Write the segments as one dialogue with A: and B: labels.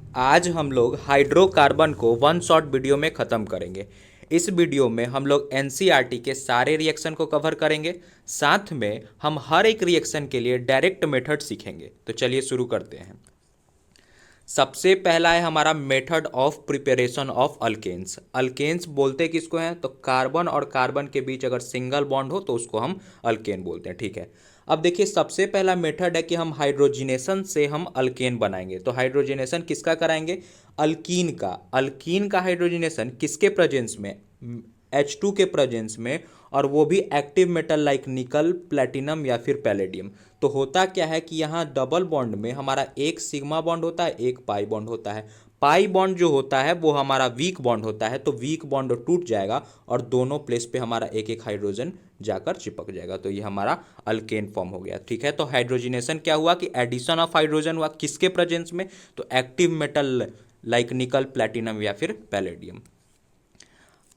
A: आज हम लोग हाइड्रोकार्बन को वन शॉट वीडियो में ख़त्म करेंगे। इस वीडियो में हम लोग एनसीईआरटी के सारे रिएक्शन को कवर करेंगे। साथ में हम हर एक रिएक्शन के लिए डायरेक्ट मेथड सीखेंगे। तो चलिए शुरू करते हैं। सबसे पहला है हमारा method of preparation of alkenes. Alkenes बोलते किसको हैं? तो कार्बन और कार्बन के बीच अगर सिंगल बॉन्ड हो तो उसको हम अल्केन बोलते हैं। ठीक है, अब देखिए सबसे पहला मेथड है कि हम हाइड्रोजिनेशन से हम अल्केन बनाएंगे। तो हाइड्रोजिनेशन किसका कराएंगे? अल्कीन का। अल्कीन का हाइड्रोजिनेशन किसके प्रेजेंस में? H2 के प्रेजेंस में, और वो भी एक्टिव मेटल लाइक निकल, प्लेटिनम या फिर पैलेडियम। तो होता क्या है कि यहाँ डबल बॉन्ड में हमारा एक सिग्मा बॉन्ड होता है, एक पाई बॉन्ड होता है। पाई बॉन्ड जो होता है वो हमारा वीक बॉन्ड होता है, तो वीक बॉन्ड टूट जाएगा और दोनों प्लेस पे हमारा एक एक हाइड्रोजन जाकर चिपक जाएगा। तो ये हमारा अल्केन फॉर्म हो गया। ठीक है, तो हाइड्रोजिनेशन क्या हुआ कि एडिशन ऑफ हाइड्रोजन हुआ किसके प्रेजेंस में? तो एक्टिव मेटल लाइक निकल, प्लेटिनम या फिर पैलेडियम।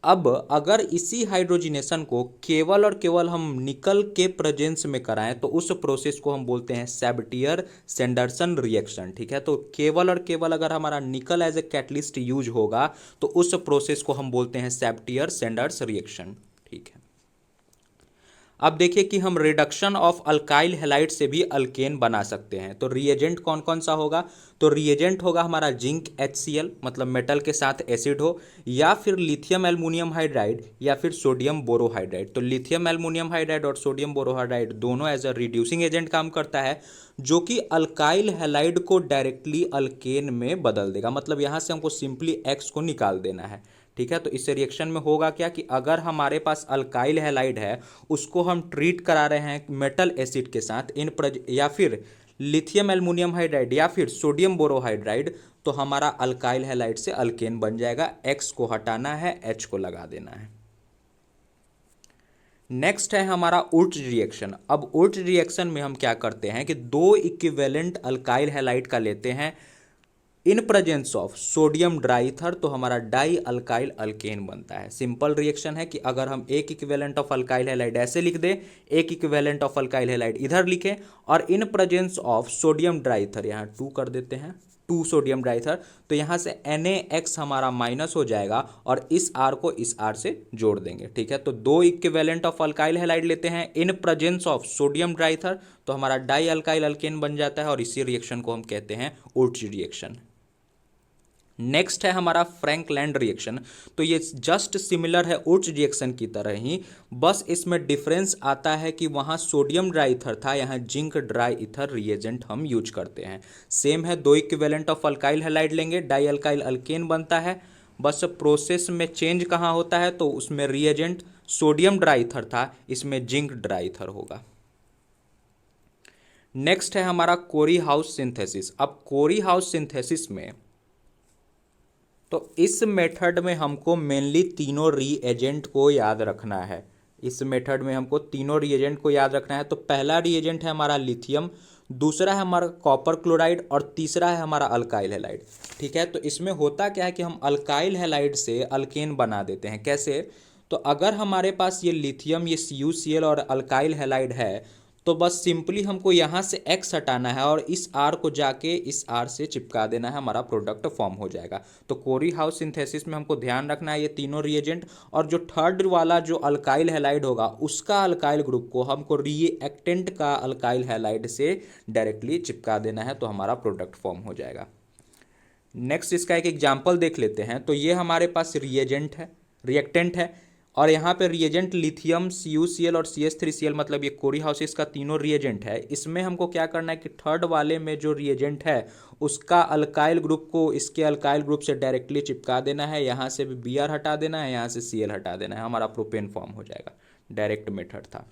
A: अब अगर इसी हाइड्रोजिनेशन को केवल और केवल हम निकल के प्रेजेंस में कराएं तो उस प्रोसेस को हम बोलते हैं सैबटियर सैंडरसन रिएक्शन। ठीक है, तो केवल और केवल अगर हमारा निकल एज ए कैटलिस्ट यूज होगा तो उस प्रोसेस को हम बोलते हैं सैबटियर सैंडर्स रिएक्शन। ठीक है, अब देखिए कि हम रिडक्शन ऑफ अल्काइल हैलाइड से भी अल्केन बना सकते हैं। तो रिएजेंट कौन कौन सा होगा? तो रिएजेंट होगा हमारा जिंक HCl, मतलब मेटल के साथ एसिड हो, या फिर लिथियम एल्युमिनियम हाइड्राइड या फिर सोडियम बोरोहाइड्राइड। तो लिथियम एल्युमिनियम हाइड्राइड और सोडियम बोरोहाइड्राइड दोनों एज अ रिड्यूसिंग एजेंट काम करता है, जो कि अल्काइल हैलाइड को डायरेक्टली अल्केन में बदल देगा। मतलब यहाँ से हमको सिंपली एक्स को निकाल देना है। ठीक है, तो इस रिएक्शन में होगा क्या कि अगर हमारे पास अल्काइल हैलाइड है, उसको हम ट्रीट करा रहे हैं मेटल एसिड के साथ या फिर लिथियम एल्युमिनियम हाइड्राइड या फिर सोडियम बोरोहाइड्राइड, तो हमारा अल्काइल हैलाइड से अल्केन बन जाएगा। एक्स को हटाना है, एच को लगा देना है। नेक्स्ट है हमारा उर्ट रिएक्शन। अब उर्ट रिएक्शन में हम क्या करते हैं कि दो इक्विवेलेंट अल्काइल हैलाइड का लेते हैं इन प्रेजेंस ऑफ सोडियम ड्राईथर, तो हमारा डाई अल्काइल अल्केन बनता है। सिंपल रिएक्शन है कि अगर हम एक इक्विवेलेंट ऑफ अल्काइल हैलाइड ऐसे लिख दें, एक इक्विवेलेंट ऑफ अल्काइल हैलाइड इधर लिखें, और इन प्रेजेंस ऑफ सोडियम ड्राईथर यहाँ 2 कर देते हैं, 2 सोडियम ड्राईथर, तो यहाँ से NaX हमारा माइनस हो जाएगा और इस R को इस R से जोड़ देंगे। ठीक है, तो दो इक्विवेलेंट ऑफ अल्काइल हैलाइड लेते हैं इन प्रेजेंस ऑफ सोडियम ड्राईथर, तो हमारा डाई अल्काइल अल्केन बन जाता है, और इसी रिएक्शन को हम कहते हैं उर्ट रिएक्शन। नेक्स्ट है हमारा फ्रैंकलैंड रिएक्शन। तो ये जस्ट सिमिलर है उर्ट रिएक्शन की तरह ही, बस इसमें डिफरेंस आता है कि वहाँ सोडियम ड्राई ईथर था, यहाँ जिंक ड्राई ईथर रिएजेंट हम यूज करते हैं। सेम है, दो इक्विवेलेंट ऑफ अल्काइल हैलाइड लेंगे, डाई अल्काइल अल्केन बनता है। बस प्रोसेस में चेंज कहाँ होता है? तो उसमें रिएजेंट सोडियम ड्राई ईथर था, इसमें जिंक ड्राई ईथर होगा। नेक्स्ट है हमारा कोरी हाउस सिंथेसिस। अब कोरी हाउस सिंथेसिस में तो इस मेथड में हमको मेनली तीनों रीएजेंट को याद रखना है। इस मेथड में हमको तीनों रीएजेंट को याद रखना है। तो पहला रीएजेंट है हमारा लिथियम, दूसरा है हमारा कॉपर क्लोराइड, और तीसरा है हमारा अल्काइल हैलाइड। ठीक है, तो इसमें होता क्या है कि हम अल्काइल हैलाइड से अल्केन बना देते हैं। कैसे? तो अगर हमारे पास ये लिथियम, ये CuCl और अल्काइल हैलाइड है, तो बस सिंपली हमको यहाँ से X हटाना है और इस R को जाके इस R से चिपका देना है, हमारा प्रोडक्ट फॉर्म हो जाएगा। तो कोरी हाउस सिंथेसिस में हमको ध्यान रखना है ये तीनों रिएजेंट, और जो थर्ड वाला जो अल्काइल हैलाइड होगा उसका अल्काइल ग्रुप को हमको रिएक्टेंट का अल्काइल हैलाइड से डायरेक्टली चिपका देना है, तो हमारा प्रोडक्ट फॉर्म हो जाएगा। नेक्स्ट इसका एक एग्जाम्पल देख लेते हैं। तो ये हमारे पास रिएजेंट है, रिएक्टेंट है, और यहाँ पे रिएजेंट लिथियम, CuCl और CH3Cl, मतलब ये कोरी हाउसिस का तीनों रिएजेंट है। इसमें हमको क्या करना है कि थर्ड वाले में जो रिएजेंट है उसका अल्काइल ग्रुप को इसके अल्काइल ग्रुप से डायरेक्टली चिपका देना है। यहाँ से भी Br हटा देना है, यहाँ से Cl हटा देना है, हमारा प्रोपेन फॉर्म हो जाएगा। डायरेक्ट मेथड था।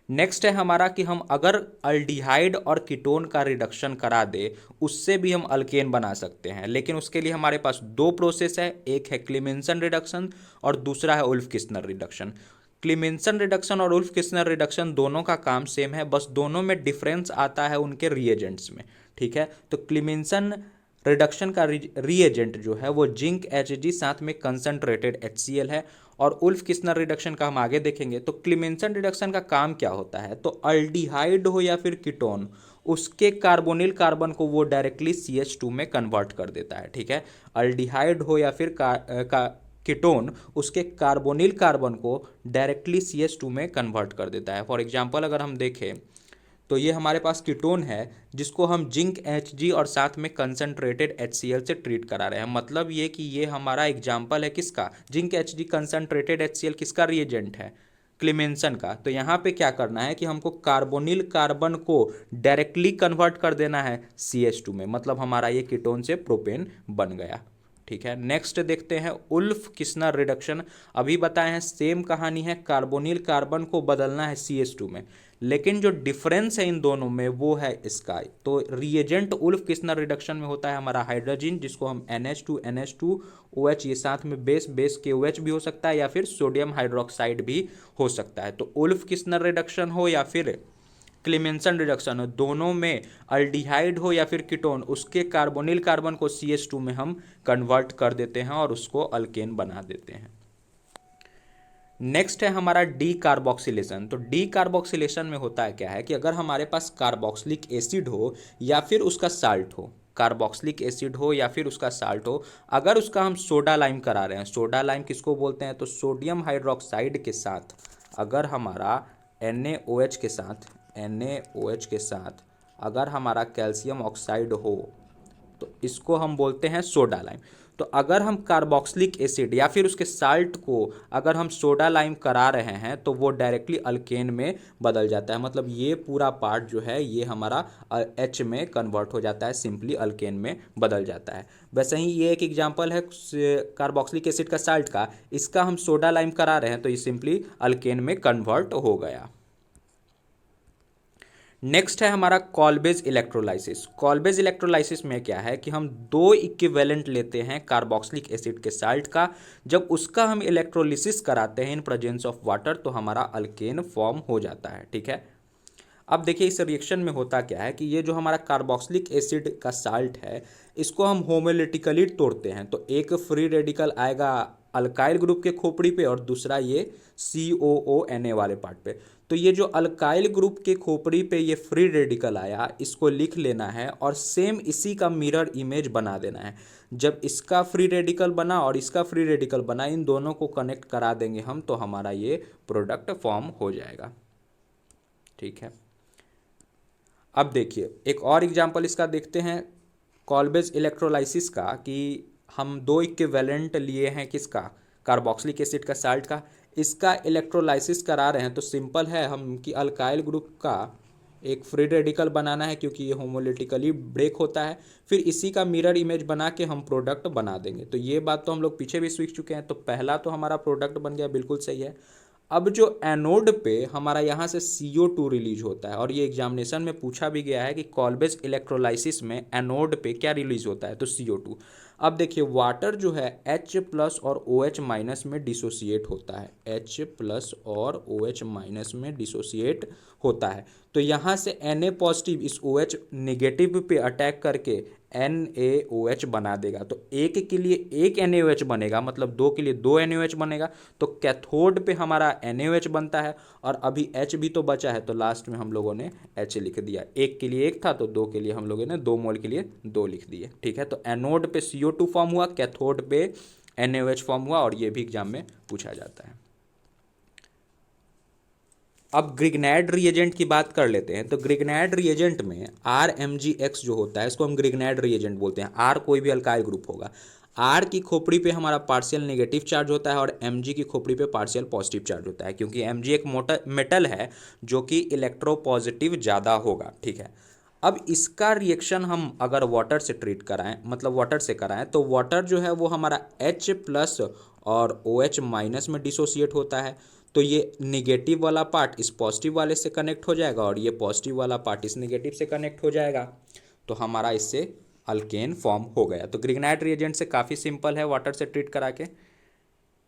A: नेक्स्ट है हमारा कि हम अगर अल्डिहाइड और कीटोन का रिडक्शन करा दे उससे भी हम अल्केन बना सकते हैं, लेकिन उसके लिए हमारे पास दो प्रोसेस है, एक है क्लीमेंसन रिडक्शन और दूसरा है उल्फ किस्नर रिडक्शन। क्लीमेंसन रिडक्शन और उल्फ किस्नर रिडक्शन दोनों का काम सेम है, बस दोनों में डिफरेंस आता है उनके रिएजेंट्स में। ठीक है, तो क्लीमेंसन रिडक्शन का रिएजेंट जो है वो जिंक Hg साथ में कंसंट्रेटेड HCl है, और उल्फ किस्नर रिडक्शन का हम आगे देखेंगे। तो क्लीमेंसन रिडक्शन का काम क्या होता है? तो अल्डिहाइड हो या फिर कीटोन उसके कार्बोनिल कार्बन को वो डायरेक्टली CH2 में कन्वर्ट कर देता है, ठीक है। अल्डिहाइड हो या फिर कीटोन उसके कार्बोनिल कार्बन को डायरेक्टली CH2 में कन्वर्ट कर देता है। फॉर एग्जांपल अगर हम देखें तो ये हमारे पास कीटोन है जिसको हम जिंक Hg और साथ में कंसनट्रेटेड HCl से ट्रीट करा रहे हैं। मतलब ये कि ये हमारा एग्जाम्पल है किसका, जिंक Hg कंसनट्रेटेड HCl किसका रिएजेंट है, क्लेमेंसन का। तो यहाँ पे क्या करना है कि हमको कार्बोनिल कार्बन को डायरेक्टली कन्वर्ट कर देना है CH2 में, मतलब हमारा ये कीटोन से प्रोपेन बन गया, ठीक है। नेक्स्ट देखते हैं उल्फ किस्नर रिडक्शन। अभी बताए हैं सेम कहानी है, कार्बोनिल कार्बन को बदलना है CH2 में, लेकिन जो डिफरेंस है इन दोनों में वो है इसका। तो रिएजेंट उल्फ किस्नर रिडक्शन में होता है हमारा हाइड्रोजन, जिसको हम NH2 OH, ये साथ में बेस KOH भी हो सकता है या फिर सोडियम हाइड्रोक्साइड भी हो सकता है। तो उल्फ किस्नर रिडक्शन हो या फिर क्लेमेंसन रिडक्शन हो, दोनों में अल्डिहाइड हो या फिर कीटोन, उसके कार्बोनिल कार्बन को CH2 में हम कन्वर्ट कर देते हैं और उसको अल्केन बना देते हैं। नेक्स्ट है हमारा डी कार्बोक्सिलेशन। तो डी कार्बोक्सिलेशन में होता है क्या है कि अगर हमारे पास कार्बोक्सिलिक एसिड हो या फिर उसका साल्ट हो, कार्बोक्सिलिक एसिड हो या फिर उसका साल्ट हो, अगर उसका हम सोडा लाइम करा रहे हैं, सोडा लाइम किसको बोलते हैं, तो सोडियम हाइड्रोक्साइड के साथ अगर हमारा NaOH के साथ अगर हमारा कैल्शियम ऑक्साइड हो तो इसको हम बोलते हैं सोडा लाइम। तो अगर हम कार्बोक्सिलिक एसिड या फिर उसके साल्ट को अगर हम सोडा लाइम करा रहे हैं तो वो डायरेक्टली अल्केन में बदल जाता है, मतलब ये पूरा पार्ट जो है ये हमारा H में कन्वर्ट हो जाता है, सिंपली अल्केन में बदल जाता है। वैसे ही ये एक एग्जांपल है कार्बोक्सिलिक एसिड का साल्ट का, इसका हम सोडा लाइम करा रहे हैं तो ये सिंपली अल्केन में कन्वर्ट हो गया। नेक्स्ट है हमारा कॉल्बेज इलेक्ट्रोलाइसिस। कॉल्बेज इलेक्ट्रोलाइसिस में क्या है कि हम दो इक्विवेलेंट लेते हैं कार्बोक्सिलिक एसिड के साल्ट का, जब उसका हम इलेक्ट्रोलिसिस कराते हैं इन प्रेजेंस ऑफ वाटर तो हमारा अल्केन फॉर्म हो जाता है, ठीक है। अब देखिए इस रिएक्शन में होता क्या है कि ये जो हमारा कार्बोक्सिलिक एसिड का साल्ट है इसको हम होमोलिटिकली तोड़ते हैं, तो एक फ्री रेडिकल आएगा अल्काइल ग्रुप के खोपड़ी पे और दूसरा ये COONA वाले पार्ट पे। तो ये जो अल्काइल ग्रुप के खोपड़ी पे ये फ्री रेडिकल आया इसको लिख लेना है और सेम इसी का मिरर इमेज बना देना है। जब इसका फ्री रेडिकल बना और इसका फ्री रेडिकल बना, इन दोनों को कनेक्ट करा देंगे हम तो हमारा ये प्रोडक्ट फॉर्म हो जाएगा, ठीक है। अब देखिए एक और एग्जांपल इसका देखते हैं कॉल्बेज इलेक्ट्रोलाइसिस का, कि हम दो इक्विवेलेंट लिए हैं किसका, कार्बोक्सिलिक एसिड का साल्ट का, इसका इलेक्ट्रोलाइसिस करा रहे हैं तो सिंपल है हम कि अल्काइल ग्रुप का एक फ्री रेडिकल बनाना है क्योंकि ये होमोलिटिकली ब्रेक होता है, फिर इसी का मिरर इमेज बना के हम प्रोडक्ट बना देंगे। तो ये बात तो हम लोग पीछे भी सीख चुके हैं, तो पहला तो हमारा प्रोडक्ट बन गया, बिल्कुल सही है। अब जो एनोड पे हमारा यहाँ से CO2 रिलीज होता है और ये एग्जामिनेशन में पूछा भी गया है कि कॉल्बेज इलेक्ट्रोलाइसिस में एनोड पे क्या रिलीज होता है, तो CO2। अब देखिए वाटर जो है H+ और OH- में डिसोसिएट होता है, H+ और OH- में डिसोसिएट होता है। तो यहाँ से Na+ इस OH नेगेटिव पे अटैक करके NaOH बना देगा, तो एक के लिए एक NaOH बनेगा, मतलब दो के लिए दो NaOH बनेगा। तो कैथोड पे हमारा NaOH बनता है और अभी H भी तो बचा है तो लास्ट में हम लोगों ने H लिख दिया, एक के लिए एक था तो दो के लिए हम लोगों ने 2 मोल के लिए 2 लिख दिए, ठीक है। तो एनोड पे CO2 फॉर्म हुआ, कैथोड पे NaOH फॉर्म हुआ और ये भी एग्जाम में पूछा जाता है। अब ग्रिग्नाइड रिएजेंट की बात कर लेते हैं। तो ग्रिग्नाइड रिएजेंट में RMgX जो होता है इसको हम ग्रिग्नाइड रिएजेंट बोलते हैं। R कोई भी अल्काइल ग्रुप होगा, R की खोपड़ी पे हमारा पार्शियल नेगेटिव चार्ज होता है और Mg की खोपड़ी पे पार्शियल पॉजिटिव चार्ज होता है, क्योंकि Mg एक मेटल है जो कि इलेक्ट्रोपॉजिटिव ज़्यादा होगा, ठीक है। अब इसका रिएक्शन हम अगर वाटर से ट्रीट कराएं, मतलब वाटर से कराएं, तो वाटर जो है वो हमारा H+ और OH- में डिसोसिएट होता है। तो ये निगेटिव वाला पार्ट इस पॉजिटिव वाले से कनेक्ट हो जाएगा और ये पॉजिटिव वाला पार्ट इस नेगेटिव से कनेक्ट हो जाएगा, तो हमारा इससे अल्केन फॉर्म हो गया। तो ग्रिग्नाइड रिएजेंट से काफ़ी सिंपल है वाटर से ट्रीट करा के।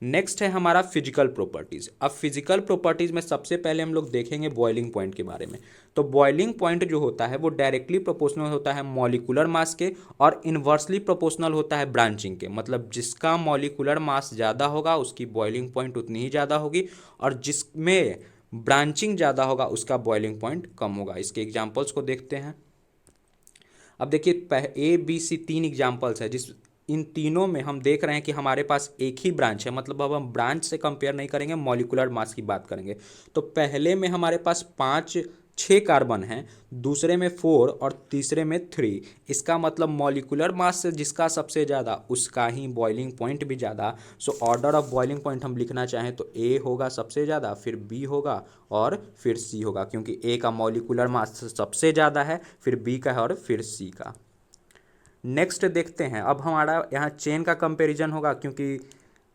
A: नेक्स्ट है हमारा फिजिकल प्रॉपर्टीज़। अब फिजिकल प्रॉपर्टीज़ में सबसे पहले हम लोग देखेंगे बॉइलिंग पॉइंट के बारे में। तो बॉइलिंग पॉइंट जो होता है वो डायरेक्टली प्रोपोर्शनल होता है मॉलिक्यूलर मास के और इन्वर्सली प्रोपोर्शनल होता है ब्रांचिंग के, मतलब जिसका मॉलिक्यूलर मास ज़्यादा होगा उसकी बॉइलिंग पॉइंट उतनी ही ज़्यादा होगी और जिसमें ब्रांचिंग ज़्यादा होगा उसका बॉइलिंग पॉइंट कम होगा। इसके एग्जाम्पल्स को देखते हैं। अब देखिए ए बी सी 3 एग्जाम्पल्स है, जिस इन तीनों में हम देख रहे हैं कि हमारे पास एक ही ब्रांच है, मतलब अब हम ब्रांच से कंपेयर नहीं करेंगे, मॉलिक्यूलर मास की बात करेंगे। तो पहले में हमारे पास 6 कार्बन हैं, दूसरे में 4 और तीसरे में 3। इसका मतलब मॉलिक्यूलर मास से जिसका सबसे ज़्यादा उसका ही बॉइलिंग पॉइंट भी ज़्यादा। So order of boiling point हम लिखना चाहें तो ए होगा सबसे ज़्यादा, फिर बी होगा और फिर सी होगा, क्योंकि ए का मॉलिक्यूलर मास सबसे ज़्यादा है, फिर बी का है और फिर सी का। नेक्स्ट देखते हैं, अब हमारा यहाँ चेन का कंपैरिजन होगा, क्योंकि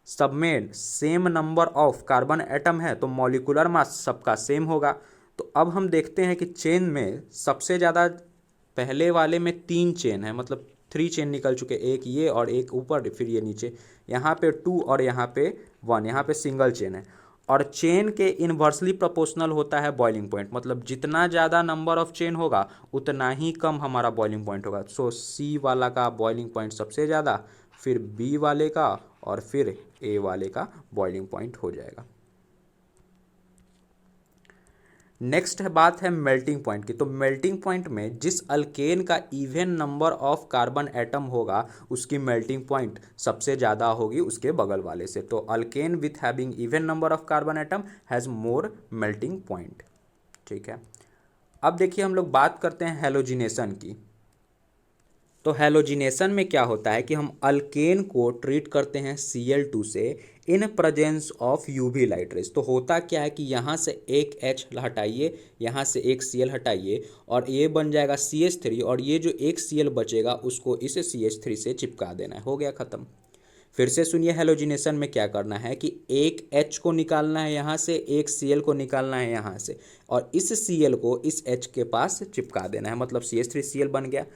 A: सब में same number of carbon atom है तो मॉलिक्यूलर मास सबका सेम होगा। तो अब हम देखते हैं कि चेन में सबसे ज़्यादा पहले वाले में 3 चेन है, मतलब 3 चेन निकल चुके, एक ये और एक ऊपर फिर ये नीचे, यहाँ पे 2 और यहाँ पे 1, यहाँ पे सिंगल चेन है। और चेन के इन्वर्सली प्रोपोर्शनल होता है बॉइलिंग पॉइंट, मतलब जितना ज़्यादा नंबर ऑफ चेन होगा उतना ही कम हमारा बॉइलिंग पॉइंट होगा। सो सी वाला का बॉइलिंग पॉइंट सबसे ज़्यादा, फिर बी वाले का और फिर ए वाले का बॉइलिंग पॉइंट हो जाएगा। नेक्स्ट है बात है मेल्टिंग पॉइंट की। तो मेल्टिंग पॉइंट में जिस अल्केन का even number of carbon atom होगा उसकी मेल्टिंग पॉइंट सबसे ज़्यादा होगी उसके बगल वाले से। तो alkane with having even number of carbon atom has more melting point. ठीक है, अब देखिए हम लोग बात करते हैं हैलोजिनेशन की। तो हैलोजिनेशन में क्या होता है कि हम अल्केन को ट्रीट करते हैं Cl2 से in presence of UV light rays. तो होता क्या है कि यहाँ से एक H हटाइए, यहाँ से एक Cl हटाइए और ये बन जाएगा CH3, और ये जो एक Cl बचेगा उसको इस CH3 से चिपका देना है, हो गया ख़त्म। फिर से सुनिए, हैलोजिनेशन में क्या करना है कि एक H को निकालना है यहाँ से, एक Cl को निकालना है यहाँ से, और इस Cl को इस H के पास चिपका देना है, मतलब CH3Cl बन गया।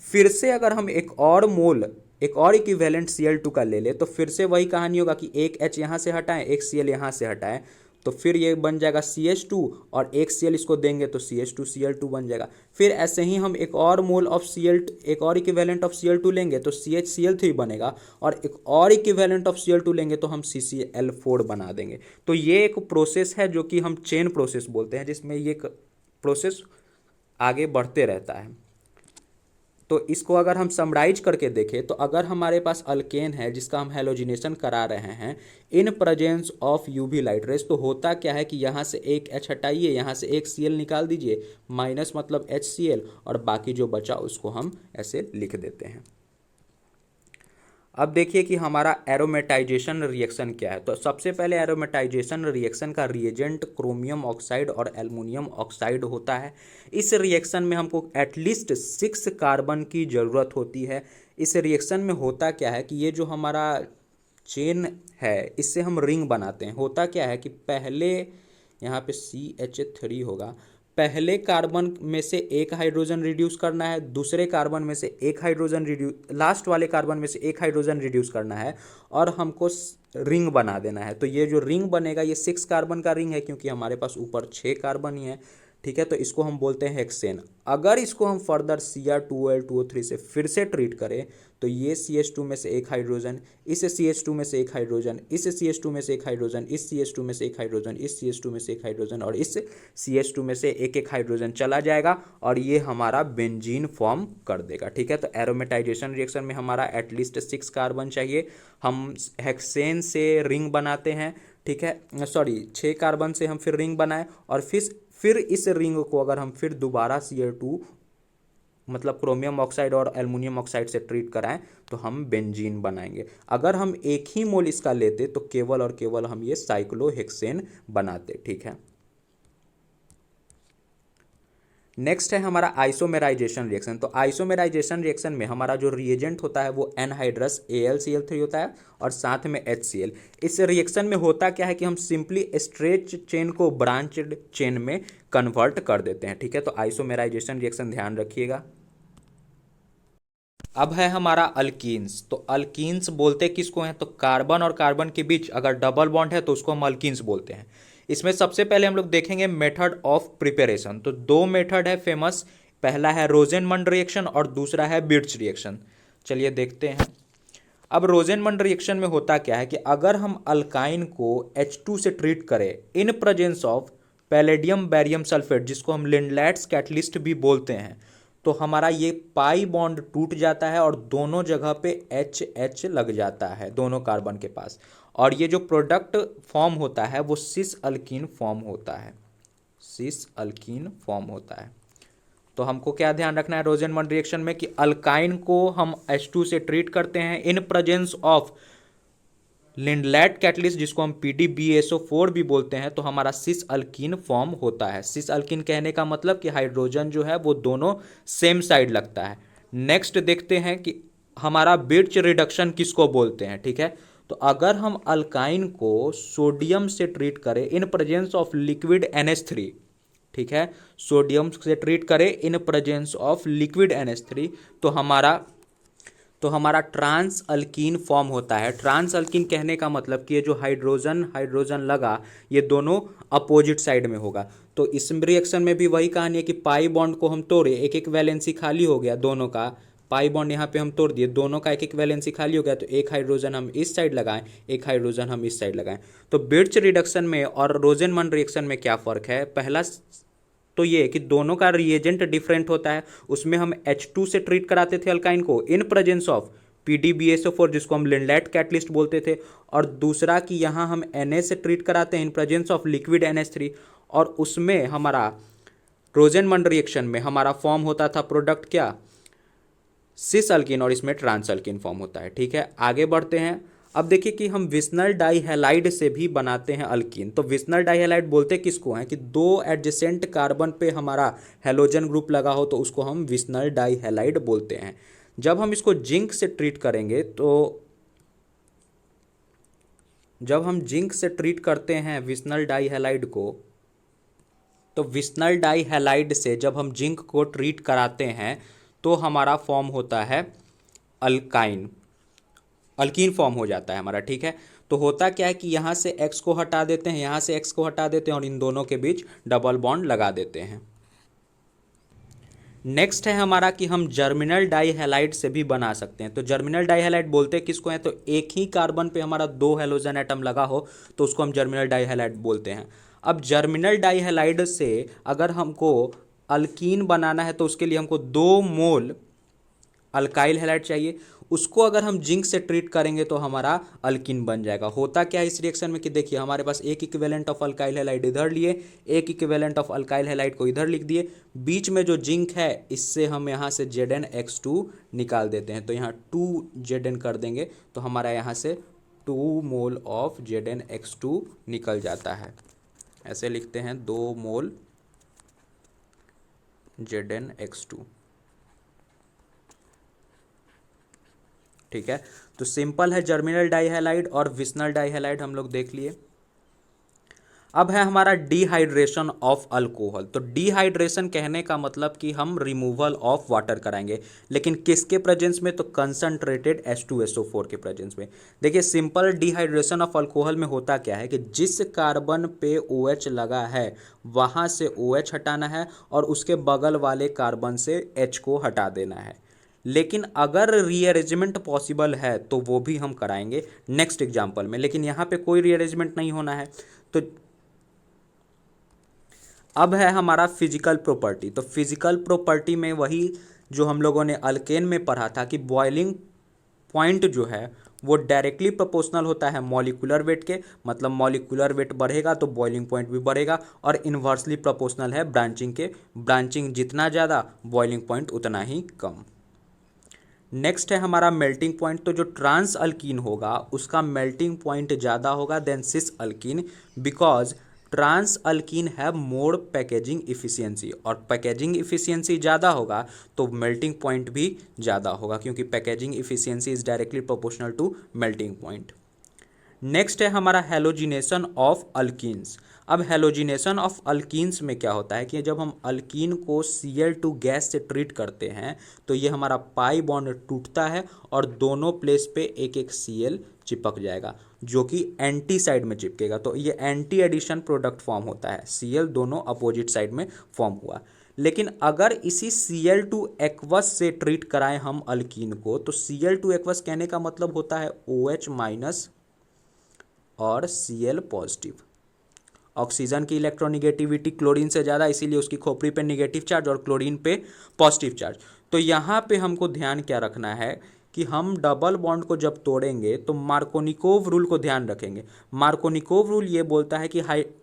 A: फिर से अगर हम एक और इक्विवेलेंट Cl2 का ले ले तो फिर से वही कहानी होगा कि एक H यहाँ से हटाएं, एक Cl यहाँ से हटाएं, तो फिर ये बन जाएगा CH2, और एक Cl इसको देंगे तो CH2Cl2 बन जाएगा। फिर ऐसे ही हम एक और एक और इक्विवेलेंट ऑफ Cl2 लेंगे तो CHCl3 बनेगा, और एक और इक्विवेलेंट ऑफ Cl2 लेंगे तो हम CCl4 बना देंगे। तो ये एक प्रोसेस है जो कि हम चेन प्रोसेस बोलते हैं, जिसमें ये प्रोसेस आगे बढ़ते रहता है। तो इसको अगर हम समराइज करके देखें तो अगर हमारे पास अल्केन है जिसका हम हैलोजिनेशन करा रहे हैं in presence of UV light rays, तो होता क्या है कि यहाँ से एक H हटाइए, यहाँ से एक Cl निकाल दीजिए, माइनस मतलब HCl, और बाकी जो बचा उसको हम ऐसे लिख देते हैं। अब देखिए कि हमारा एरोमेटाइजेशन रिएक्शन क्या है। तो सबसे पहले एरोमेटाइजेशन रिएक्शन का रिएजेंट क्रोमियम ऑक्साइड और एल्युमिनियम ऑक्साइड होता है। इस रिएक्शन में हमको एटलीस्ट 6 कार्बन की ज़रूरत होती है। इस रिएक्शन में होता क्या है कि ये जो हमारा चेन है इससे हम रिंग बनाते हैं। होता क्या है कि पहले यहाँ पे CH3 होगा, पहले कार्बन में से एक हाइड्रोजन रिड्यूस करना है, दूसरे कार्बन में से एक हाइड्रोजन लास्ट वाले कार्बन में से एक हाइड्रोजन रिड्यूस करना है, और हमको रिंग बना देना है। तो ये जो रिंग बनेगा ये 6 कार्बन का रिंग है, क्योंकि हमारे पास ऊपर 6 कार्बन ही है। ठीक है, तो इसको हम बोलते हैं हेक्सेन। अगर इसको हम फर्दर Cr2L2O3 से फिर से ट्रीट करें तो ये CH2 में से एक हाइड्रोजन, इस CH2 में से एक हाइड्रोजन, इस CH2 में से एक हाइड्रोजन, इस CH2 में से एक हाइड्रोजन, इस CH2 में से एक हाइड्रोजन, और इस CH2 में से एक एक हाइड्रोजन चला जाएगा, और ये हमारा बेंजीन फॉर्म कर देगा। ठीक है, तो एरोमेटाइजेशन रिएक्शन में हमारा एटलीस्ट 6 कार्बन चाहिए। हम हेक्सेन से रिंग बनाते हैं, ठीक है, 6 कार्बन से हम फिर रिंग बनाए, और फिर इस रिंग को अगर हम फिर दोबारा Cl2 मतलब क्रोमियम ऑक्साइड और एल्युमिनियम ऑक्साइड से ट्रीट कराएं तो हम बेंजीन बनाएंगे। अगर हम एक ही मोल इसका लेते तो केवल और केवल हम ये साइक्लोहेक्सेन बनाते। ठीक है, नेक्स्ट है हमारा आइसोमेराइजेशन रिएक्शन। तो आइसोमेराइजेशन रिएक्शन में हमारा जो रिएजेंट होता है वो एनहाइड्रस AlCl3 होता है और साथ में HCl। इस रिएक्शन में होता क्या है कि हम सिंपली स्ट्रेच चेन को ब्रांच्ड चेन में कन्वर्ट कर देते हैं। ठीक है, तो आइसोमेराइजेशन रिएक्शन ध्यान रखिएगा। अब है हमारा अल्कीन्स। तो अल्कीन्स बोलते किसको हैं, तो कार्बन और कार्बन के बीच अगर डबल बॉन्ड है तो उसको हम अल्कीन्स बोलते हैं। इसमें सबसे पहले हम लोग देखेंगे मेथड ऑफ प्रिपरेशन। तो 2 मेथड है फेमस, पहला है रोजेनमंड रिएक्शन और दूसरा है बिर्च रिएक्शन। चलिए देखते हैं। अब रोजेनमंड रिएक्शन में होता क्या है कि अगर हम अल्काइन को H2 से ट्रीट करें in presence of palladium barium sulphate, जिसको हम लिंडलैट्स कैटलिस्ट भी बोलते हैं, तो हमारा ये पाई बॉन्ड टूट जाता है और दोनों जगह पे एच एच लग जाता है दोनों कार्बन के पास, और ये जो प्रोडक्ट फॉर्म होता है वो सिस अल्कीन फॉर्म होता है, सिस अल्कीन फॉर्म होता है। तो हमको क्या ध्यान रखना है रोजेनमंड रिएक्शन में कि अल्काइन को हम H2 से ट्रीट करते हैं इन प्रेजेंस ऑफ लिंडलैट कैटलिस्ट जिसको हम PDBSO4 भी बोलते हैं, तो हमारा सिस अल्कीन फॉर्म होता है। सिस अल्कीन कहने का मतलब कि हाइड्रोजन जो है वो दोनों सेम साइड लगता है। नेक्स्ट देखते हैं कि हमारा बिर्च रिडक्शन किसको बोलते हैं, ठीक है। तो अगर हम अल्काइन को सोडियम से ट्रीट करें in presence of liquid NH3, ठीक है, सोडियम से ट्रीट करें in presence of liquid NH3, तो हमारा ट्रांस अल्कीन फॉर्म होता है। ट्रांस अल्कीन कहने का मतलब कि ये जो हाइड्रोजन हाइड्रोजन लगा ये दोनों अपोजिट साइड में होगा। तो इस रिएक्शन में भी वही कहानी है कि पाई बॉन्ड को हम तोड़े, एक एक वैलेंसी खाली हो गया दोनों का, पाई बॉन्ड यहाँ पे हम तोड़ दिए, दोनों का एक एक वैलेंसी खाली हो गया, तो एक हाइड्रोजन हम इस साइड लगाएं, एक हाइड्रोजन हम इस साइड लगाएं। तो बिर्च रिडक्शन में और रोजेनमंड रिएक्शन में क्या फ़र्क है? पहला तो ये कि दोनों का रिएजेंट डिफरेंट होता है। उसमें हम H2 से ट्रीट कराते थे अल्काइन को इन प्रेजेंस ऑफ PDBSO4 जिसको हम लिंडलैट कैटलिस्ट बोलते थे, और दूसरा कि यहाँ हम Na से ट्रीट कराते हैं in presence of liquid NH3, और उसमें हमारा रोजेनमंड रिएक्शन में हमारा फॉर्म होता था प्रोडक्ट क्या, सिस अल्कीन, और इसमें ट्रांस अल्कीन फॉर्म होता है, ठीक है। आगे बढ़ते हैं। अब देखिए कि हम विस्नल डाइहैलाइड से भी बनाते हैं अल्कीन। तो विस्नल डाइहैलाइड बोलते किसको हैं कि दो एडजेसेंट कार्बन पे हमारा हेलोजन ग्रुप लगा हो तो उसको हम विस्नल डाइहैलाइड बोलते हैं। जब हम इसको जिंक से ट्रीट करेंगे तो जब हम जिंक से ट्रीट करते हैं विस्नल डाइहैलाइड को, तो विस्नल डाइहैलाइड से जब हम जिंक को ट्रीट कराते हैं तो हमारा फॉर्म होता है अल्काइन, अल्कीन फॉर्म हो जाता है हमारा, ठीक है। तो होता क्या है कि यहाँ से X को हटा देते हैं, यहाँ से X को हटा देते हैं और इन दोनों के बीच डबल बॉन्ड लगा देते हैं। नेक्स्ट है हमारा कि हम जर्मिनल डाइहैलाइड से भी बना सकते हैं। तो जर्मिनल डाइहैलाइड बोलते किसको हैं? तो एक ही कार्बन पे हमारा दो हेलोजन एटम लगा हो तो उसको हम जर्मिनल डाइहैलाइड बोलते हैं। अब जर्मिनल डाइहैलाइड से अगर हमको अल्कीन बनाना है तो उसके लिए हमको 2 मोल अल्काइल हैलाइड चाहिए। उसको अगर हम जिंक से ट्रीट करेंगे तो हमारा अल्कीन बन जाएगा। होता क्या है इस रिएक्शन में कि देखिए हमारे पास एक इक्विवेलेंट ऑफ अल्काइल हैलाइड इधर लिए, एक इक्विवेलेंट ऑफ अल्काइल हैलाइड को इधर लिख दिए, बीच में जो जिंक है इससे हम यहाँ से ZnX2 निकाल देते हैं। तो यहाँ 2 Zn कर देंगे तो हमारा यहाँ से 2 मोल ऑफ ZnX2 निकल जाता है। ऐसे लिखते हैं 2 मोल ZnX2, ठीक है। तो सिंपल है जर्मिनल डाइहैलाइड और विस्नल डाइहैलाइड हम लोग देख लिए। अब है हमारा डिहाइड्रेशन ऑफ अल्कोहल। तो डिहाइड्रेशन कहने का मतलब कि हम रिमूवल ऑफ वाटर कराएंगे, लेकिन किसके प्रेजेंस में? तो कंसंट्रेटेड H2SO4 के प्रेजेंस में। देखिए सिंपल डिहाइड्रेशन ऑफ अल्कोहल में होता क्या है कि जिस कार्बन पे OH लगा है वहां से OH हटाना है और उसके बगल वाले कार्बन से H को हटा देना है। लेकिन अगर रीअरेंजमेंट पॉसिबल है तो वो भी हम कराएंगे नेक्स्ट एग्जाम्पल में, लेकिन यहाँ पे कोई रीअरेंजमेंट नहीं होना है। तो अब है हमारा फिजिकल प्रॉपर्टी। तो फिजिकल प्रॉपर्टी में वही जो हम लोगों ने अल्केन में पढ़ा था कि बॉइलिंग पॉइंट जो है वो डायरेक्टली प्रोपोर्शनल होता है मॉलिक्यूलर वेट के, मतलब मॉलिक्यूलर वेट बढ़ेगा तो बॉइलिंग पॉइंट भी बढ़ेगा, और इन्वर्सली प्रोपोर्शनल है ब्रांचिंग के, ब्रांचिंग जितना ज़्यादा बॉइलिंग पॉइंट उतना ही कम। नेक्स्ट है हमारा मेल्टिंग पॉइंट। तो जो ट्रांस अल्कीन होगा उसका मेल्टिंग पॉइंट ज़्यादा होगा than cis alkene, because trans alkene have more packaging efficiency, और पैकेजिंग इफिशियंसी ज़्यादा होगा तो मेल्टिंग पॉइंट भी ज़्यादा होगा, क्योंकि packaging efficiency is directly proportional to melting point. Next है हमारा हेलोजिनेशन ऑफ अल्कीन्स। अब हेलोजिनेशन ऑफ अल्कीन्स में क्या होता है कि जब हम अल्कीन को Cl2 गैस से ट्रीट करते हैं तो ये हमारा पाई बॉन्ड टूटता है और दोनों प्लेस पे एक एक Cl चिपक जाएगा जो कि एंटी साइड में चिपकेगा। तो ये एंटी एडिशन प्रोडक्ट फॉर्म होता है, Cl दोनों अपोजिट साइड में फॉर्म हुआ। लेकिन अगर इसी Cl2 एक्वस से ट्रीट कराएं हम अल्कीन को, तो Cl2 एक्वस कहने का मतलब होता है OH माइनस और Cl पॉजिटिव, ऑक्सीजन की इलेक्ट्रोनिगेटिविटी क्लोरीन से ज़्यादा, इसीलिए उसकी खोपड़ी पे निगेटिव चार्ज और क्लोरीन पे पॉजिटिव चार्ज। तो यहाँ पे हमको ध्यान क्या रखना है कि हम डबल बॉन्ड को जब तोड़ेंगे तो मार्कोनिकोव रूल को ध्यान रखेंगे। मार्कोनिकोव रूल ये बोलता है कि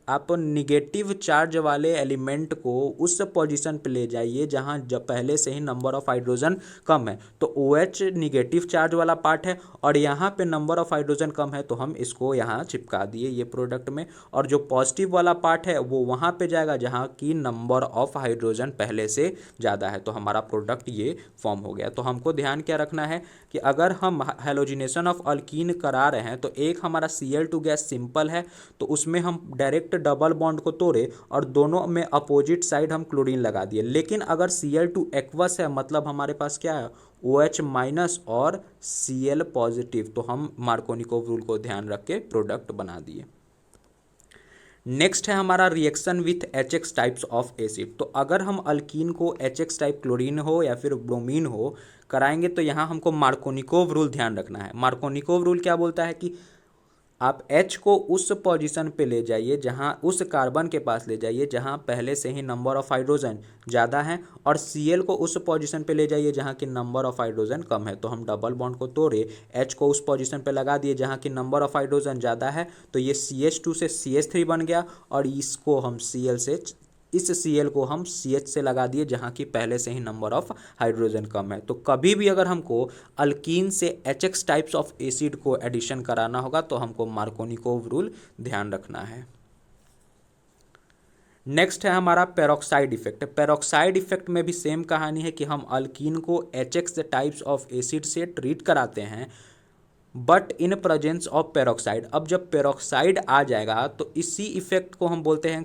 A: आप निगेटिव चार्ज वाले एलिमेंट को उस पोजीशन पे ले जाइए जहां जब पहले से ही नंबर ऑफ हाइड्रोजन कम है। तो OH निगेटिव चार्ज वाला पार्ट है और यहाँ पे नंबर ऑफ हाइड्रोजन कम है, तो हम इसको यहाँ चिपका दिए ये प्रोडक्ट में, और जो पॉजिटिव वाला पार्ट है वो वहाँ पे जाएगा जहाँ की नंबर ऑफ हाइड्रोजन पहले से ज़्यादा है। तो हमारा प्रोडक्ट ये फॉर्म हो गया। तो हमको ध्यान क्या रखना है कि अगर हम हैलोजिनेशन ऑफ अल्कीन करा रहे हैं तो एक हमारा Cl2 गैस सिंपल है, तो उसमें हम डायरेक्ट डबल बॉन्ड को तोड़े और दोनों में अपोजिट साइड हम क्लोरीन लगा दिए। लेकिन अगर Cl2 एक्वस है, मतलब हमारे पास क्या है, OH माइनस और Cl पॉजिटिव, तो हम मार्कोनिकोव रूल को ध्यान रख के प्रोडक्ट बना दिए। नेक्स्ट है हमारा reaction with HX types of acid. तो अगर हम अल्कीन को HX टाइप क्लोरीन हो या फिर ब्रोमीन हो कराएंगे तो यहाँ हमको मार्कोनिकोव रूल ध्यान रखना है। मार्कोनिकोव रूल क्या बोलता है कि आप H को उस पोजीशन पे ले जाइए जहाँ उस कार्बन के पास ले जाइए जहाँ पहले से ही नंबर ऑफ हाइड्रोजन ज़्यादा है, और Cl को उस पोजीशन पे ले जाइए जहाँ की नंबर ऑफ हाइड्रोजन कम है। तो हम डबल बॉन्ड को तोड़े, H को उस पोजीशन पे लगा दिए जहाँ की नंबर ऑफ हाइड्रोजन ज़्यादा है, तो ये CH2 से CH3 बन गया, और इसको हम इस Cl को हम CH से लगा दिए जहाँ की पहले से ही नंबर ऑफ हाइड्रोजन कम है। तो कभी भी अगर हमको अल्कीन से HX टाइप्स ऑफ एसिड को एडिशन कराना होगा तो हमको मार्कोनिकोव रूल ध्यान रखना है। नेक्स्ट है हमारा पेरोक्साइड इफेक्ट। पेरोक्साइड इफेक्ट में भी सेम कहानी है कि हम अल्कीन को HX टाइप्स ऑफ एसिड से ट्रीट कराते हैं but in presence of peroxide. अब जब पेरोक्साइड आ जाएगा तो इसी इफेक्ट को हम बोलते हैं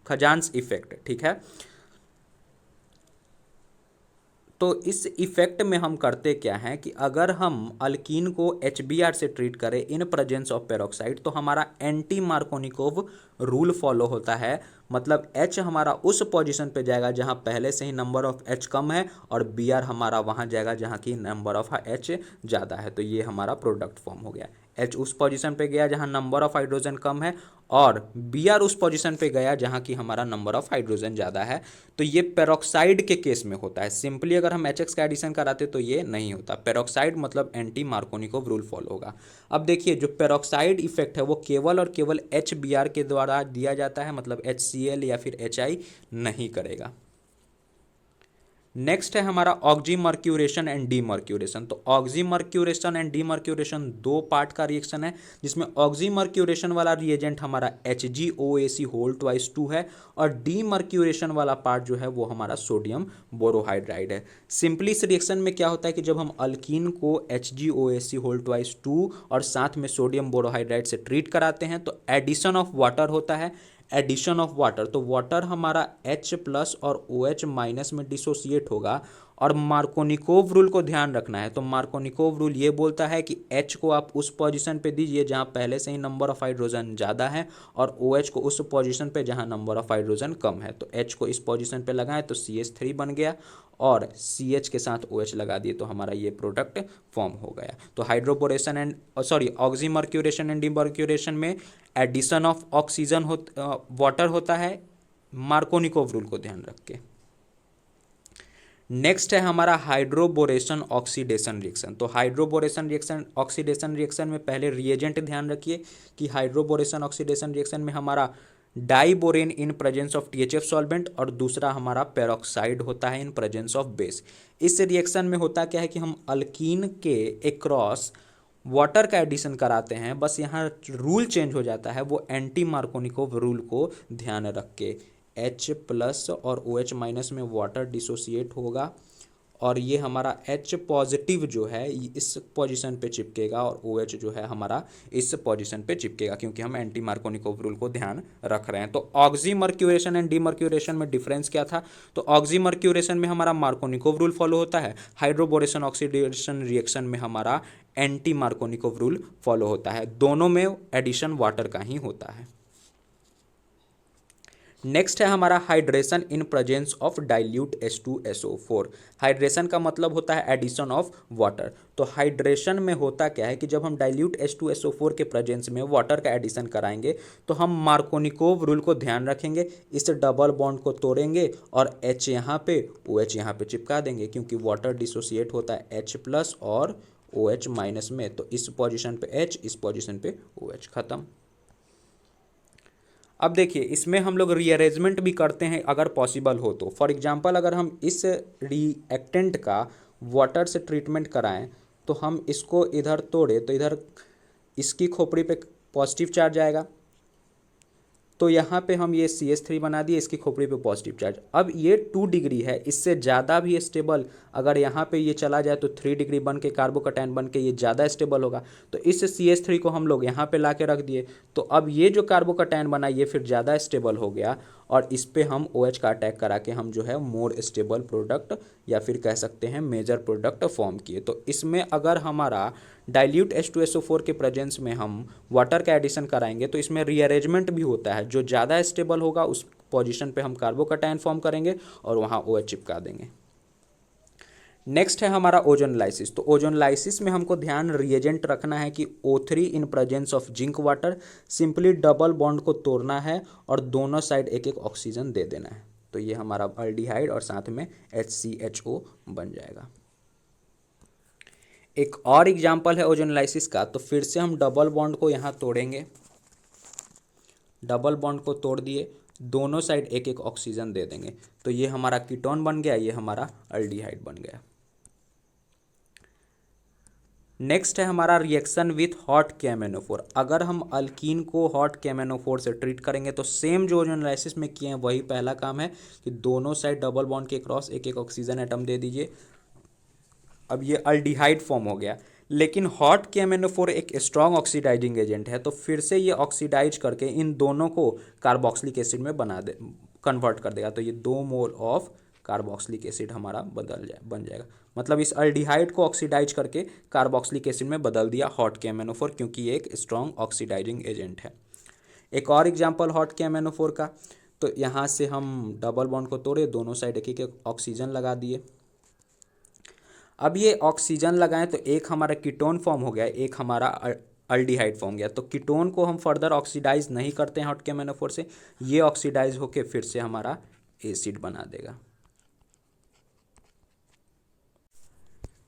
A: खजांस इफेक्ट, ठीक है। तो इस इफेक्ट में हम करते क्या हैं कि अगर हम अल्कीन को HBr से ट्रीट करें इन प्रेजेंस ऑफ पेरोक्साइड तो हमारा एंटी मार्कोनिकोव रूल फॉलो होता है। मतलब H हमारा उस पोजीशन पे जाएगा जहां पहले से ही नंबर ऑफ H कम है, और Br हमारा वहां जाएगा जहां की नंबर ऑफ H ज़्यादा है। तो ये हमारा प्रोडक्ट फॉर्म हो गया। H उस पोजीशन पे गया जहां नंबर ऑफ हाइड्रोजन कम है, और Br उस पोजीशन पे गया जहां की हमारा नंबर ऑफ हाइड्रोजन ज़्यादा है। तो ये पेरोक्साइड के केस में होता है। सिंपली अगर हम HX का एडिशन कराते तो ये नहीं होता। पेरोक्साइड मतलब एंटी मार्कोनिकोव रूल फॉलो होगा। अब देखिए जो पेरोक्साइड इफेक्ट है वो केवल और केवल HBr के द्वारा दिया जाता है, मतलब HCl या फिर HI नहीं करेगा। नेक्स्ट है हमारा ऑक्सीमर्क्यूरेशन एंड डीमर्क्यूरेशन। तो ऑक्सीमर्क्यूरेशन एंड डीमर्क्यूरेशन दो पार्ट का रिएक्शन है, जिसमें ऑक्सीमर्क्यूरेशन वाला रिएजेंट हमारा HgOAc2 है, और डीमर्क्यूरेशन वाला पार्ट जो है वो हमारा सोडियम बोरोहाइड्राइड है। सिंपली इस रिएक्शन में क्या होता है कि जब हम अल्कीन को HgOAc2 और साथ में सोडियम बोरोहाइड्राइड से ट्रीट कराते हैं तो एडिशन ऑफ वाटर होता है। एडिशन ऑफ वाटर, तो वाटर हमारा H प्लस और OH माइनस में डिसोसिएट होगा, और मार्कोनिकोव रूल को ध्यान रखना है। तो मार्कोनिकोव रूल ये बोलता है कि H को आप उस पोजीशन पे दीजिए जहाँ पहले से ही नंबर ऑफ हाइड्रोजन ज़्यादा है, और OH को उस पोजीशन पे जहाँ नंबर ऑफ हाइड्रोजन कम है। तो H को इस पोजीशन पे लगाएं तो CH3 बन गया, और CH के साथ OH लगा दिए तो हमारा ये प्रोडक्ट फॉर्म हो गया। तो hydroboration and oxymercuration and demercuration में एडिशन ऑफ ऑक्सीजन वाटर होता है, मार्कोनिकोव रूल को ध्यान रख के। नेक्स्ट है हमारा हाइड्रोबोरेशन ऑक्सीडेशन रिएक्शन। तो हाइड्रोबोरेशन रिएक्शन ऑक्सीडेशन रिएक्शन में पहले रिएजेंट ध्यान रखिए कि हाइड्रोबोरेशन ऑक्सीडेशन रिएक्शन में हमारा diborane in presence of THF solvent, और दूसरा हमारा पेरोक्साइड होता है इन प्रेजेंस ऑफ बेस। इस रिएक्शन में होता क्या है कि हम अल्कीन के एक्रॉस वाटर का एडिशन कराते हैं, बस यहाँ रूल चेंज हो जाता है, वो एंटी मार्कोनिकोव रूल को ध्यान रख के H प्लस और OH माइनस में वाटर डिसोसिएट होगा, और ये हमारा H पॉजिटिव जो है इस पोजीशन पे चिपकेगा, और OH जो है हमारा इस पोजीशन पे चिपकेगा, क्योंकि हम एंटी मार्कोनिकोव रूल को ध्यान रख रहे हैं। तो ऑक्सीमर्क्यूरेशन एंड डीमर्क्यूरेशन में डिफरेंस क्या था? तो ऑक्सीमर्क्यूरेशन में हमारा मार्कोनिकोव रूल फॉलो होता है, हाइड्रोबोरेशन ऑक्सीडेशन रिएक्शन में हमारा एंटी मार्कोनिकोव रूल फॉलो होता है। दोनों में एडिशन वाटर का ही होता है। नेक्स्ट है हमारा hydration in presence of dilute H2SO4। Hydration का मतलब होता है एडिशन ऑफ वाटर। तो हाइड्रेशन में होता क्या है कि जब हम डाइल्यूट H2SO4 के प्रेजेंस में वाटर का एडिशन कराएंगे तो हम मार्कोनिकोव रूल को ध्यान रखेंगे, इस डबल बॉन्ड को तोड़ेंगे और H यहाँ पे OH यहाँ पे चिपका देंगे, क्योंकि वाटर डिसोसिएट होता है H+ और OH- में। तो इस पोजीशन पे H, इस पोजीशन पे OH, खत्म। अब देखिए इसमें हम लोग रीअरेंजमेंट भी करते हैं अगर पॉसिबल हो तो। फॉर एग्जांपल अगर हम इस रिएक्टेंट का वाटर से ट्रीटमेंट कराएं तो हम इसको इधर तोड़े तो इधर इसकी खोपड़ी पे पॉजिटिव चार्ज आएगा, तो यहाँ पे हम ये CH3 बना दिए, इसकी खोपड़ी पे पॉजिटिव चार्ज। अब ये 2 डिग्री है, इससे ज़्यादा भी स्टेबल अगर यहाँ पे ये चला जाए तो 3 डिग्री बन के कार्बोकैटायन बन के ये ज़्यादा स्टेबल होगा। तो इस CH3 को हम लोग यहाँ पे ला के रख दिए, तो अब ये जो कार्बोकैटायन बना ये फिर ज़्यादा स्टेबल हो गया और इस पे हम OH का अटैक करा के हम जो है मोर स्टेबल प्रोडक्ट या फिर कह सकते हैं मेजर प्रोडक्ट फॉर्म किए। तो इसमें अगर हमारा डाइल्यूट H2SO4 के प्रेजेंस में हम वाटर का एडिशन कराएंगे तो इसमें रीअरेंजमेंट भी होता है, जो ज़्यादा स्टेबल होगा उस पोजीशन पे हम कार्बोकैटायन फॉर्म करेंगे और वहाँ OH चिपका देंगे। नेक्स्ट है हमारा ओजोन लाइसिस। तो ओजोन लाइसिस में हमको ध्यान रिएजेंट रखना है कि O3 in presence of zinc water, simply double bond को तोड़ना है और दोनों साइड एक एक ऑक्सीजन दे देना है। तो ये हमारा अल्डिहाइड और साथ में HCHO बन जाएगा। एक और एग्जाम्पल है ओजोन लाइसिस का, तो फिर से हम डबल बॉन्ड को यहाँ तोड़ेंगे, डबल बॉन्ड को तोड़ दिए, दोनों साइड एक एक ऑक्सीजन दे देंगे, तो ये हमारा कीटोन बन गया, ये हमारा अल्डिहाइड बन गया। नेक्स्ट है हमारा रिएक्शन विथ हॉट KMnO4। अगर हम अल्कीन को हॉट KMnO4 से ट्रीट करेंगे तो सेम जो ओजोन लाइसिस में किए हैं वही पहला काम है कि दोनों साइड डबल बॉन्ड के क्रॉस एक एक ऑक्सीजन एटम दे दीजिए। अब ये अल्डिहाइड फॉर्म हो गया, लेकिन हॉट KMnO4 एक स्ट्रॉन्ग ऑक्सीडाइजिंग एजेंट है, तो फिर से ये ऑक्सीडाइज करके इन दोनों को कार्बोक्सिलिक एसिड में कन्वर्ट कर देगा। तो ये 2 मोल ऑफ कार्बोक्सिलिक एसिड हमारा बन जाएगा। मतलब इस अल्डिहाइड को ऑक्सीडाइज करके कार्बोक्सिलिक एसिड में बदल दिया हॉट KMnO4, क्योंकि ये एक स्ट्रॉन्ग ऑक्सीडाइजिंग एजेंट है। एक और एग्जाम्पल हॉट KMnO4 का, तो यहाँ से हम डबल बॉन्ड को तोड़े, दोनों साइड एक एक ऑक्सीजन लगा दिए। अब ये ऑक्सीजन लगाएं तो एक हमारा कीटोन फॉर्म हो गया, एक हमारा अल्डिहाइड फॉर्म गया। तो कीटोन को हम फर्दर ऑक्सीडाइज नहीं करते हैं हॉट KMnO4 से, ये ऑक्सीडाइज होके फिर से हमारा एसिड बना देगा।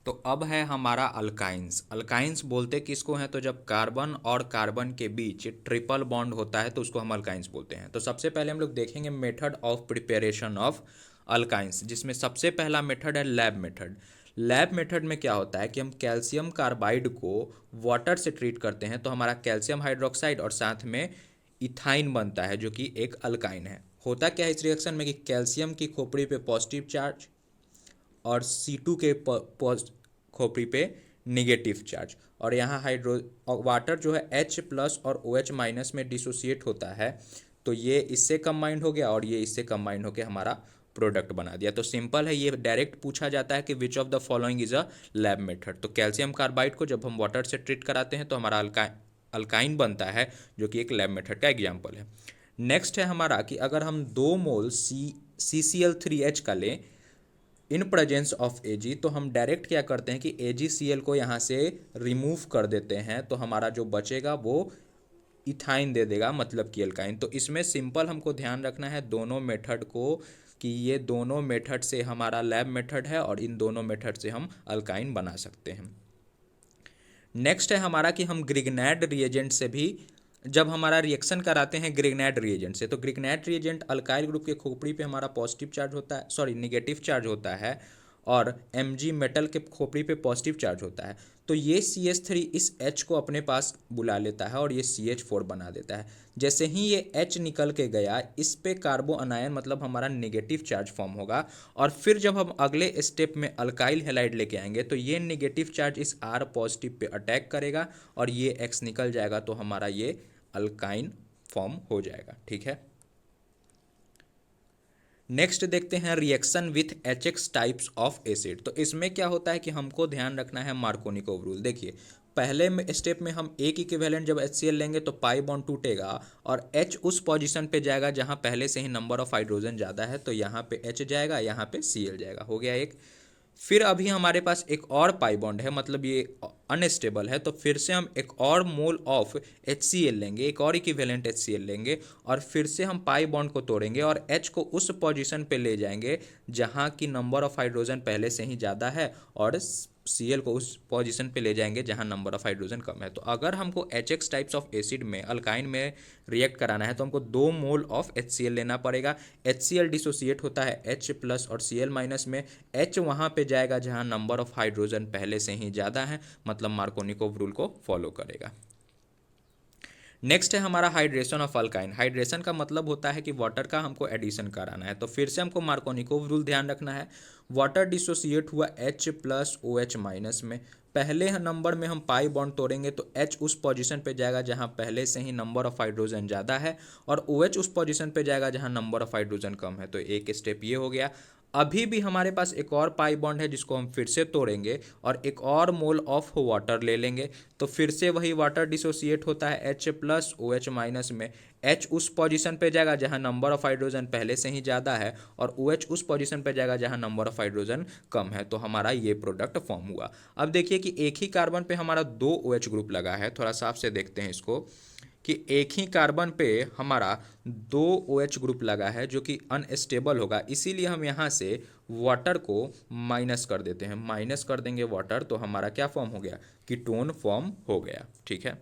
A: तो अब है हमारा अल्काइंस। अल्काइंस बोलते किसको हैं, तो जब कार्बन और कार्बन के बीच ट्रिपल बॉन्ड होता है तो उसको हम अल्काइंस बोलते हैं। तो सबसे पहले हम लोग देखेंगे method of preparation of alkynes, जिसमें सबसे पहला मेथड है लैब मेथड। लैब मेथड में क्या होता है कि हम कैल्शियम कार्बाइड को वाटर से ट्रीट करते हैं तो हमारा कैल्शियम हाइड्रोक्साइड और साथ में इथाइन बनता है, जो कि एक अल्काइन है। होता क्या है इस रिएक्शन में कि कैल्शियम की खोपड़ी पे पॉजिटिव चार्ज और C2 के खोपड़ी पे निगेटिव चार्ज, और यहाँ वाटर जो है H+ और OH- में डिसोसिएट होता है, तो ये इससे कंबाइंड हो गया और ये इससे कंबाइंड होकर हमारा प्रोडक्ट बना दिया। तो सिंपल है, ये डायरेक्ट पूछा जाता है कि which of the following is a lab method. तो कैल्शियम कार्बाइड को जब हम वाटर से ट्रीट कराते हैं तो हमारा अल्काइन बनता है, जो कि एक लैब मेथड का एग्जाम्पल है। नेक्स्ट है हमारा कि अगर हम 2 मोल CCl3H का लें इन प्रेजेंस ऑफ Ag, तो हम डायरेक्ट क्या करते हैं कि AgCl को यहाँ से रिमूव कर देते हैं, तो हमारा जो बचेगा वो इथाइन दे देगा, मतलब कि अल्काइन। तो इसमें सिंपल हमको ध्यान रखना है दोनों मेथड को, कि ये दोनों मेथड से हमारा लैब मेथड है और इन दोनों मेथड से हम अल्काइन बना सकते हैं। नेक्स्ट है हमारा कि हम ग्रिग्नैड रिएजेंट से भी जब हमारा रिएक्शन कराते हैं ग्रिग्नैड रिएजेंट से, तो ग्रिग्नैड रिएजेंट अल्काइल ग्रुप के खोपड़ी पे हमारा पॉजिटिव चार्ज होता है, सॉरी निगेटिव चार्ज होता है, और Mg मेटल के खोपड़ी पे पॉजिटिव चार्ज होता है। तो ये CH3 इस H को अपने पास बुला लेता है और ये CH4 बना देता है। जैसे ही ये H निकल के गया, इस पे कार्बो अनायन मतलब हमारा नेगेटिव चार्ज फॉर्म होगा, और फिर जब हम अगले स्टेप में अल्काइल हैलाइड लेके आएंगे तो ये नेगेटिव चार्ज इस R पॉजिटिव पे अटैक करेगा और ये X निकल जाएगा, तो हमारा ये अल्काइन फॉर्म हो जाएगा। ठीक है। नेक्स्ट देखते हैं reaction with HX types of acid. तो इसमें क्या होता है कि हमको ध्यान रखना है मार्कोनिकोव रूल। देखिए पहले में स्टेप में हम एक इक्विवेलेंट जब HCl लेंगे तो पाई बॉन्ड टूटेगा और H उस पोजीशन पे जाएगा जहां पहले से ही नंबर ऑफ हाइड्रोजन ज़्यादा है, तो यहाँ पे H जाएगा, यहाँ पे Cl जाएगा, हो गया एक। फिर अभी हमारे पास एक और पाई बॉन्ड है, मतलब ये अनस्टेबल है, तो फिर से हम एक और मोल ऑफ HCl लेंगे, एक और इक्विवेलेंट HCl लेंगे और फिर से हम पाई बॉन्ड को तोड़ेंगे और H को उस पोजीशन पे ले जाएंगे जहाँ की नंबर ऑफ हाइड्रोजन पहले से ही ज़्यादा है और Cl को उस पोजीशन पे ले जाएंगे जहाँ नंबर ऑफ हाइड्रोजन कम है। तो अगर हमको HX टाइप्स ऑफ एसिड में अल्काइन में रिएक्ट कराना है तो हमको 2 मोल ऑफ HCl लेना पड़ेगा। HCl डिसोसिएट होता है H प्लस और Cl माइनस में। H वहाँ पे जाएगा जहाँ नंबर ऑफ हाइड्रोजन पहले से ही ज़्यादा है, मतलब मार्कोनिकोव रूल को फॉलो करेगा। नेक्स्ट है हमारा हाइड्रेशन ऑफ अल्काइन। हाइड्रेशन का मतलब होता है कि वाटर का हमको एडिशन कराना है, तो फिर से हमको मार्कोनिकोव रूल ध्यान रखना है। वाटर डिसोसिएट हुआ H प्लस OH माइनस में, पहले नंबर में हम पाई बॉन्ड तोड़ेंगे तो H उस पोजीशन पे जाएगा जहां पहले से ही नंबर ऑफ हाइड्रोजन ज़्यादा है और OH उस पोजीशन पे जाएगा जहां नंबर ऑफ हाइड्रोजन कम है। तो एक स्टेप ये हो गया। अभी भी हमारे पास एक और पाई बॉन्ड है जिसको हम फिर से तोड़ेंगे और एक और मोल ऑफ वाटर ले लेंगे, तो फिर से वही वाटर डिसोसिएट होता है H प्लस OH माइनस में। H उस पोजीशन पे जाएगा जहां नंबर ऑफ हाइड्रोजन पहले से ही ज़्यादा है और OH उस पोजीशन पे जाएगा जहां नंबर ऑफ हाइड्रोजन कम है, तो हमारा ये प्रोडक्ट फॉर्म हुआ। अब देखिए कि एक ही कार्बन पे हमारा 2 OH ग्रुप लगा है, थोड़ा साफ से देखते हैं इसको कि एक ही कार्बन पे हमारा 2 OH ग्रुप लगा है जो कि अनस्टेबल होगा, इसीलिए हम यहाँ से वाटर को माइनस कर देते हैं। माइनस कर देंगे वाटर तो हमारा क्या फॉर्म हो गया, कीटोन फॉर्म हो गया। ठीक है,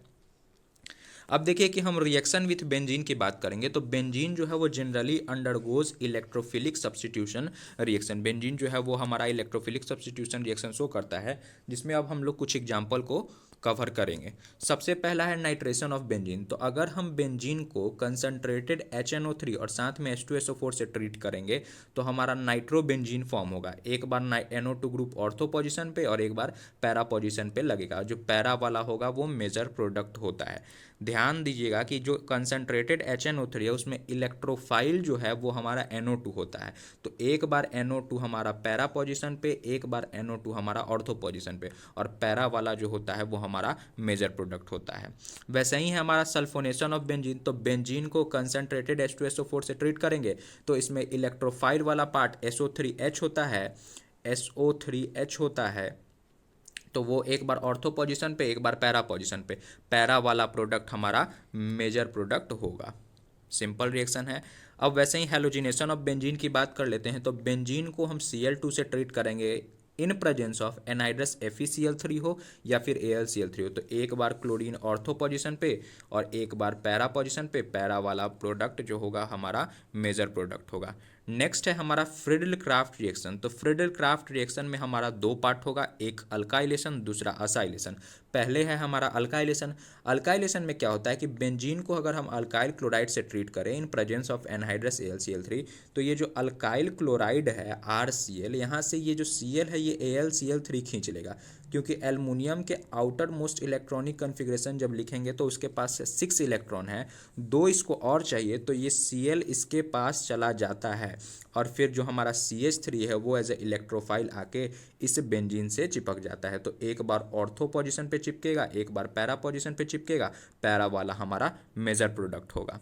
A: अब देखिए कि हम रिएक्शन विथ बेंजीन की बात करेंगे तो बेंजीन जो है वो generally undergoes electrophilic substitution reaction. Benzene जो है वो हमारा इलेक्ट्रोफिलिक सब्स्टिट्यूशन रिएक्शन शो करता है, जिसमें अब हम लोग कुछ एग्जाम्पल को कवर करेंगे। सबसे पहला है नाइट्रेशन ऑफ बेंजीन। तो अगर हम बेंजीन को कंसंट्रेटेड HNO3 और साथ में H2SO4 से ट्रीट करेंगे तो हमारा नाइट्रोबेंजीन फॉर्म होगा। एक बार NO2 ग्रुप ऑर्थो पोजीशन पे और एक बार पैरा पोजीशन पे लगेगा। जो पैरा वाला होगा वो मेजर प्रोडक्ट होता है। ध्यान दीजिएगा कि जो कंसंट्रेटेड HNO3 है उसमें इलेक्ट्रोफाइल जो है वो हमारा NO2 होता है, तो एक बार NO2 हमारा पैरा पोजीशन पे, एक बार NO2 हमारा ऑर्थो पोजीशन पे, और पैरा वाला जो होता है वो हमारा मेजर प्रोडक्ट होता है। वैसे ही है हमारा सल्फोनेशन ऑफ बेंजीन। तो बेंजीन को कंसंट्रेटेड H2SO4 से ट्रीट करेंगे तो इसमें इलेक्ट्रोफाइल वाला पार्ट SO3H होता है, SO3H होता है, तो वो एक बार ऑर्थो पोजीशन पे एक बार पैरा पोजीशन पे, पैरा वाला प्रोडक्ट हमारा मेजर प्रोडक्ट होगा। सिंपल रिएक्शन है। अब वैसे ही हैलोजिनेशन ऑफ बेंजीन की बात कर लेते हैं। तो बेंजीन को हम Cl2 से ट्रीट करेंगे in presence of anhydrous FeCl3 हो या फिर AlCl3 हो, तो एक बार क्लोरीन ऑर्थो पोजीशन पे और एक बार पैरा पोजीशन पे, पैरा वाला प्रोडक्ट जो होगा हमारा मेजर प्रोडक्ट होगा। नेक्स्ट है हमारा फ्रिडल क्राफ्ट रिएक्शन। तो फ्रिडल क्राफ्ट रिएक्शन में हमारा 2 पार्ट होगा, एक अल्काइलेशन दूसरा असाइलेशन। पहले है हमारा अल्काइलेशन। अल्काइलेशन में क्या होता है कि बेंजीन को अगर हम अल्काइल क्लोराइड से ट्रीट करें in presence of anhydrous AlCl3, तो ये जो अल्काइल क्लोराइड है RCl, यहाँ से ये जो Cl है ये AlCl3 खींच लेगा, क्योंकि एल्युमिनियम के आउटर मोस्ट इलेक्ट्रॉनिक कन्फिग्रेशन जब लिखेंगे तो उसके पास 6 इलेक्ट्रॉन है, 2 इसको और चाहिए, तो ये Cl इसके पास चला जाता है और फिर जो हमारा CH3 है वो एज ए इलेक्ट्रोफाइल आके इस बेंजीन से चिपक जाता है। तो एक बार ऑर्थो पोजीशन पे चिपकेगा, एक बार पैरा पोजीशन पे चिपकेगा, पैरा वाला हमारा मेजर प्रोडक्ट होगा।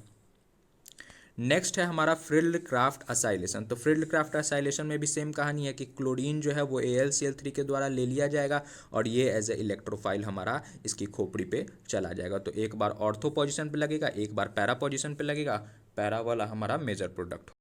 A: नेक्स्ट है हमारा फ्रिडल क्राफ्ट असाइलेशन। तो फ्रिडल क्राफ्ट असाइलेशन में भी सेम कहानी है कि क्लोरीन जो है वो AlCl3 के द्वारा ले लिया जाएगा और ये एज ए इलेक्ट्रोफाइल हमारा इसकी खोपड़ी पे चला जाएगा। तो एक बार ऑर्थो पोजीशन पे लगेगा, एक बार पैरा पोजीशन पे लगेगा, पैरा वाला हमारा मेजर प्रोडक्ट।